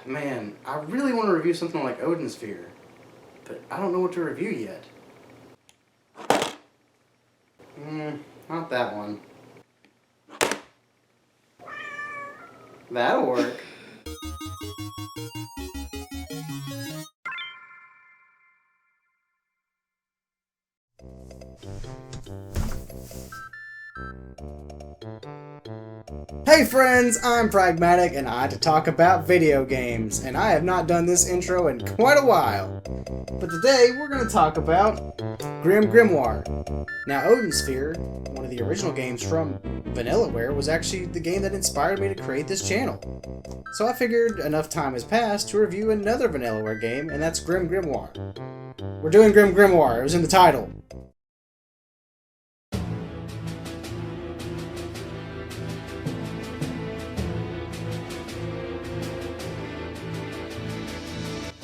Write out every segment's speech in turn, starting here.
Man, I really want to review something like Odin Sphere, but I don't know what to review yet. Not that one. That'll work. Hey friends, I'm Pragmatik and I had to talk about video games, and I have not done this intro in quite a while. But today we're going to talk about GrimGrimoire. Now Odin Sphere, one of the original games from Vanillaware, was actually the game that inspired me to create this channel. So I figured enough time has passed to review another Vanillaware game, and that's GrimGrimoire. We're doing GrimGrimoire, it was in the title.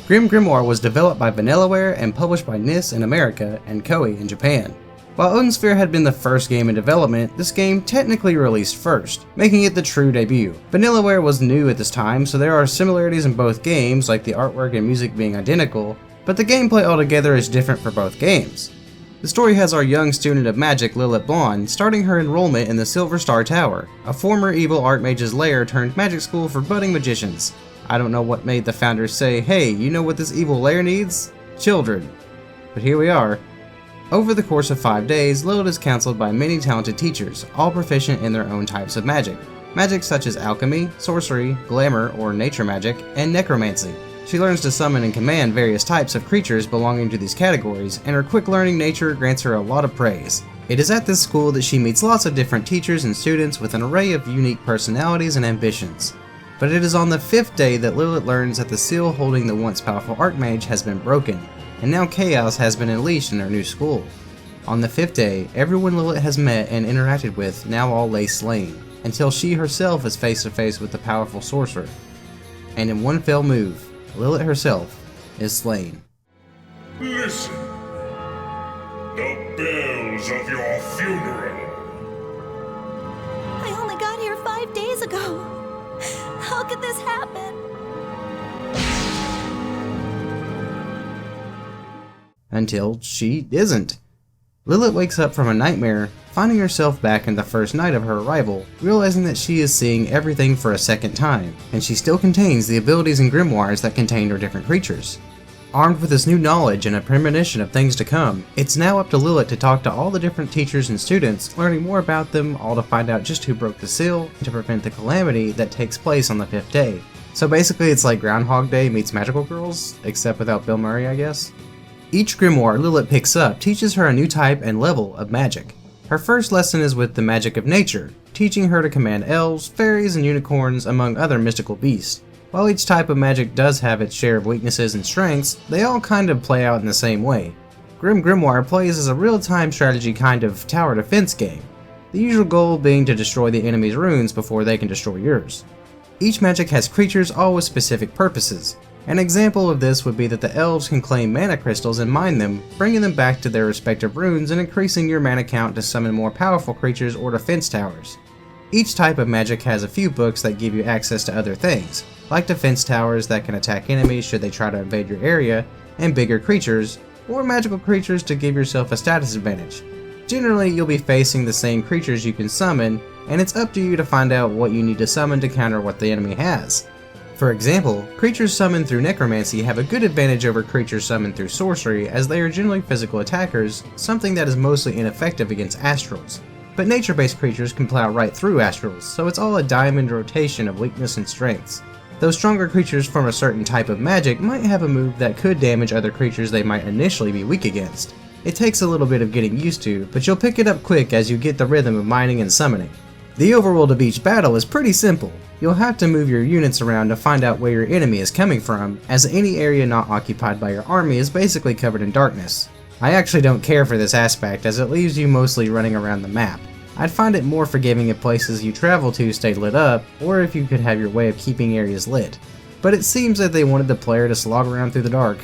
GrimGrimoire was developed by Vanillaware and published by NIS in America and Koei in Japan. While Odin Sphere had been the first game in development, this game technically released first, making it the true debut. Vanillaware was new at this time, so there are similarities in both games, like the artwork and music being identical, but the gameplay altogether is different for both games. The story has our young student of magic, Lilith Blonde, starting her enrollment in the Silver Star Tower, a former evil archmage's lair turned magic school for budding magicians. I don't know what made the founders say, hey, you know what this evil lair needs? Children. But here we are. Over the course of 5 days, Lilith is counseled by many talented teachers, all proficient in their own types of magic. Magic such as alchemy, sorcery, glamour or nature magic, and necromancy. She learns to summon and command various types of creatures belonging to these categories, and her quick learning nature grants her a lot of praise. It is at this school that she meets lots of different teachers and students with an array of unique personalities and ambitions. But it is on the 5th day that Lilith learns that the seal holding the once powerful Archmage has been broken, and now chaos has been unleashed in her new school. On the 5th day, everyone Lilith has met and interacted with now all lay slain, until she herself is face to face with the powerful sorcerer. And in one fell move, Lilith herself is slain. Listen, the bells of your funeral. I only got here 5 days ago. How could this happen? Until she isn't. Lilith wakes up from a nightmare, finding herself back in the first night of her arrival, realizing that she is seeing everything for a second time, and she still contains the abilities and grimoires that contain her different creatures. Armed with this new knowledge and a premonition of things to come, it's now up to Lilith to talk to all the different teachers and students, learning more about them, all to find out just who broke the seal, and to prevent the calamity that takes place on the 5th day. So basically it's like Groundhog Day meets Magical Girls, except without Bill Murray, I guess. Each grimoire Lilith picks up teaches her a new type and level of magic. Her first lesson is with the magic of nature, teaching her to command elves, fairies, and unicorns, among other mystical beasts. While each type of magic does have its share of weaknesses and strengths, they all kind of play out in the same way. GrimGrimoire plays as a real-time strategy kind of tower defense game, the usual goal being to destroy the enemy's runes before they can destroy yours. Each magic has creatures all with specific purposes. An example of this would be that the elves can claim mana crystals and mine them, bringing them back to their respective runes and increasing your mana count to summon more powerful creatures or defense towers. Each type of magic has a few books that give you access to other things, like defense towers that can attack enemies should they try to invade your area, and bigger creatures, or magical creatures to give yourself a status advantage. Generally, you'll be facing the same creatures you can summon, and it's up to you to find out what you need to summon to counter what the enemy has. For example, creatures summoned through necromancy have a good advantage over creatures summoned through sorcery, as they are generally physical attackers, something that is mostly ineffective against astrals. But nature-based creatures can plow right through astrals, so it's all a diamond rotation of weakness and strengths. Though stronger creatures from a certain type of magic might have a move that could damage other creatures they might initially be weak against. It takes a little bit of getting used to, but you'll pick it up quick as you get the rhythm of mining and summoning. The overworld of each battle is pretty simple. You'll have to move your units around to find out where your enemy is coming from, as any area not occupied by your army is basically covered in darkness. I actually don't care for this aspect, as it leaves you mostly running around the map. I'd find it more forgiving if places you travel to stayed lit up, or if you could have your way of keeping areas lit. But it seems that they wanted the player to slog around through the dark.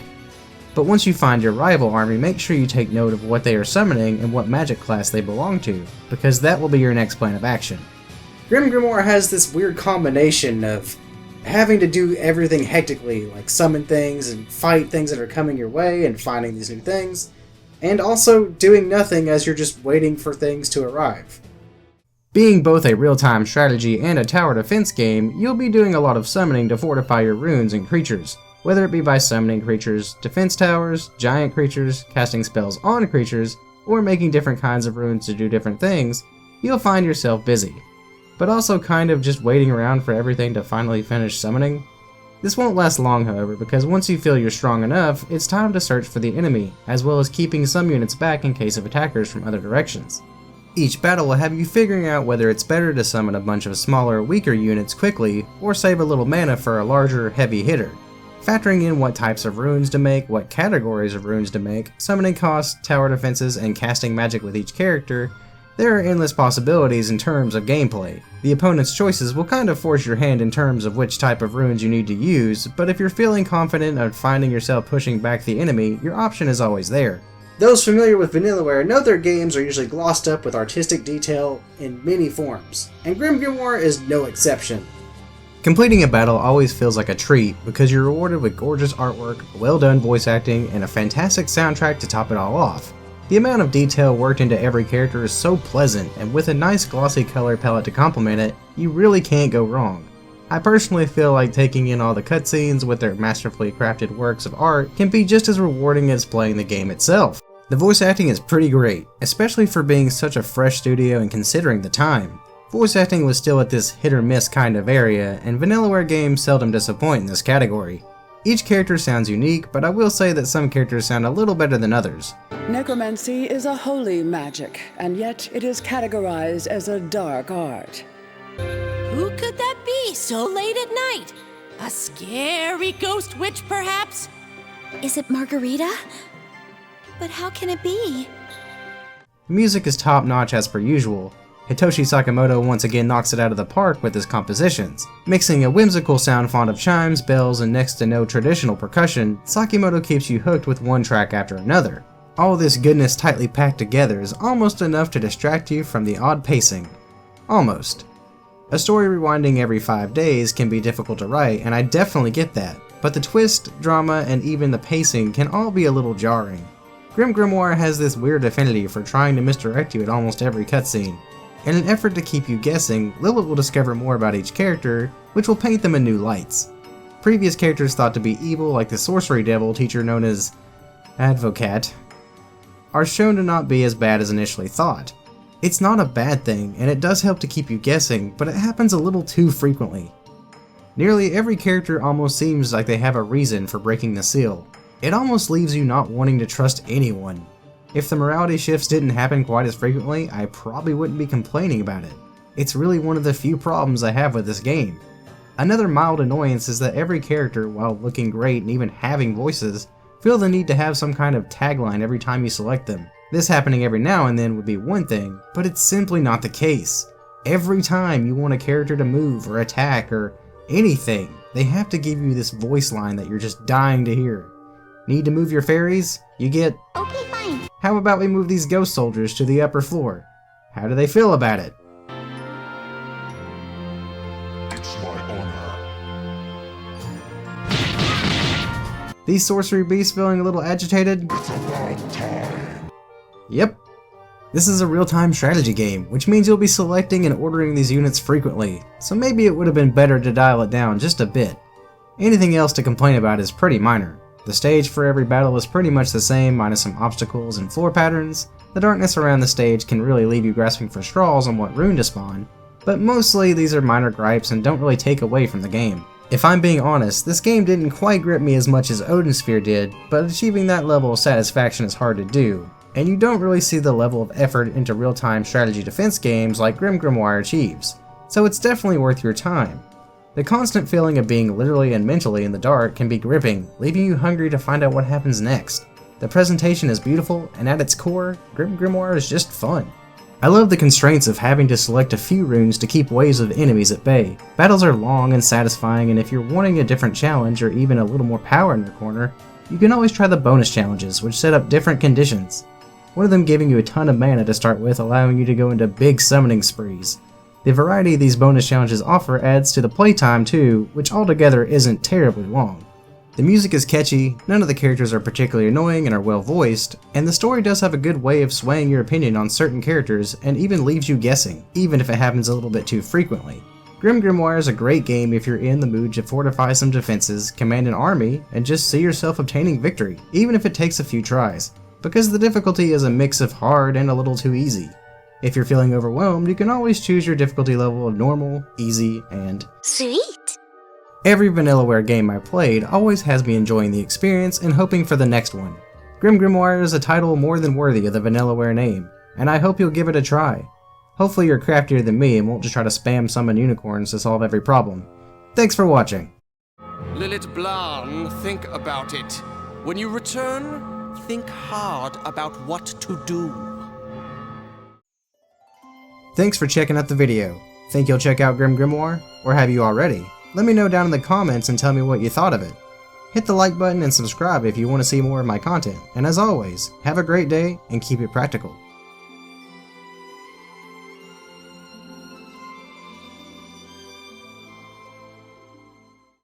But once you find your rival army, make sure you take note of what they are summoning and what magic class they belong to, because that will be your next plan of action. GrimGrimoire has this weird combination of having to do everything hectically, like summon things and fight things that are coming your way and finding these new things, and also doing nothing as you're just waiting for things to arrive. Being both a real-time strategy and a tower defense game, you'll be doing a lot of summoning to fortify your runes and creatures, whether it be by summoning creatures, defense towers, giant creatures, casting spells on creatures, or making different kinds of runes to do different things. You'll find yourself busy, but also kind of just waiting around for everything to finally finish summoning. This won't last long, however, because once you feel you're strong enough, it's time to search for the enemy, as well as keeping some units back in case of attackers from other directions. Each battle will have you figuring out whether it's better to summon a bunch of smaller, weaker units quickly, or save a little mana for a larger, heavy hitter. Factoring in what types of runes to make, what categories of runes to make, summoning costs, tower defenses, and casting magic with each character, there are endless possibilities in terms of gameplay. The opponent's choices will kind of force your hand in terms of which type of runes you need to use, but if you're feeling confident of finding yourself pushing back the enemy, your option is always there. Those familiar with Vanillaware know their games are usually glossed up with artistic detail in many forms, and GrimGrimoire is no exception. Completing a battle always feels like a treat because you're rewarded with gorgeous artwork, well done voice acting, and a fantastic soundtrack to top it all off. The amount of detail worked into every character is so pleasant, and with a nice glossy color palette to complement it, you really can't go wrong. I personally feel like taking in all the cutscenes with their masterfully crafted works of art can be just as rewarding as playing the game itself. The voice acting is pretty great, especially for being such a fresh studio and considering the time. Voice acting was still at this hit or miss kind of area, and Vanillaware games seldom disappoint in this category. Each character sounds unique, but I will say that some characters sound a little better than others. Necromancy is a holy magic, and yet it is categorized as a dark art. Who could that be so late at night? A scary ghost witch, perhaps? Is it Margarita? But how can it be? The music is top notch as per usual. Hitoshi Sakamoto once again knocks it out of the park with his compositions. Mixing a whimsical sound font of chimes, bells, and next to no traditional percussion, Sakamoto keeps you hooked with one track after another. All this goodness tightly packed together is almost enough to distract you from the odd pacing. Almost. A story rewinding every 5 days can be difficult to write, and I definitely get that, but the twist, drama, and even the pacing can all be a little jarring. GrimGrimoire has this weird affinity for trying to misdirect you at almost every cutscene. In an effort to keep you guessing, Lilith will discover more about each character, which will paint them in new lights. Previous characters thought to be evil, like the sorcery devil teacher known as Advocat, are shown to not be as bad as initially thought. It's not a bad thing, and it does help to keep you guessing, but it happens a little too frequently. Nearly every character almost seems like they have a reason for breaking the seal. It almost leaves you not wanting to trust anyone. If the morality shifts didn't happen quite as frequently, I probably wouldn't be complaining about it. It's really one of the few problems I have with this game. Another mild annoyance is that every character, while looking great and even having voices, feel the need to have some kind of tagline every time you select them. This happening every now and then would be one thing, but it's simply not the case. Every time you want a character to move or attack or anything, they have to give you this voice line that you're just dying to hear. Need to move your fairies? You get, Okay, fine. how about we move these ghost soldiers to the upper floor? How do they feel about it? It's my honor. These sorcery beasts feeling a little agitated? It's about time. Yep. This is a real-time strategy game, which means you'll be selecting and ordering these units frequently, so maybe it would have been better to dial it down just a bit. Anything else to complain about is pretty minor. The stage for every battle is pretty much the same, minus some obstacles and floor patterns. The darkness around the stage can really leave you grasping for straws on what rune to spawn, but mostly these are minor gripes and don't really take away from the game. If I'm being honest, this game didn't quite grip me as much as Odin Sphere did, but achieving that level of satisfaction is hard to do, and you don't really see the level of effort into real-time strategy defense games like GrimGrimoire achieves, so it's definitely worth your time. The constant feeling of being literally and mentally in the dark can be gripping, leaving you hungry to find out what happens next. The presentation is beautiful, and at its core, GrimGrimoire is just fun. I love the constraints of having to select a few runes to keep waves of enemies at bay. Battles are long and satisfying, and if you're wanting a different challenge or even a little more power in your corner, you can always try the bonus challenges, which set up different conditions. One of them giving you a ton of mana to start with, allowing you to go into big summoning sprees. The variety these bonus challenges offer adds to the playtime too, which altogether isn't terribly long. The music is catchy, none of the characters are particularly annoying and are well voiced, and the story does have a good way of swaying your opinion on certain characters and even leaves you guessing, even if it happens a little bit too frequently. GrimGrimoire is a great game if you're in the mood to fortify some defenses, command an army, and just see yourself obtaining victory, even if it takes a few tries, because the difficulty is a mix of hard and a little too easy. If you're feeling overwhelmed, you can always choose your difficulty level of normal, easy, and Sweet! Every Vanillaware game I played always has me enjoying the experience and hoping for the next one. GrimGrimoire is a title more than worthy of the Vanillaware name, and I hope you'll give it a try. Hopefully you're craftier than me and won't just try to spam summon unicorns to solve every problem. Thanks for watching! Lilith Blan, think about it. When you return, think hard about what to do. Thanks for checking out the video. Think you'll check out GrimGrimoire? Or have you already? Let me know down in the comments and tell me what you thought of it. Hit the like button and subscribe if you want to see more of my content. And as always, have a great day and keep it practical.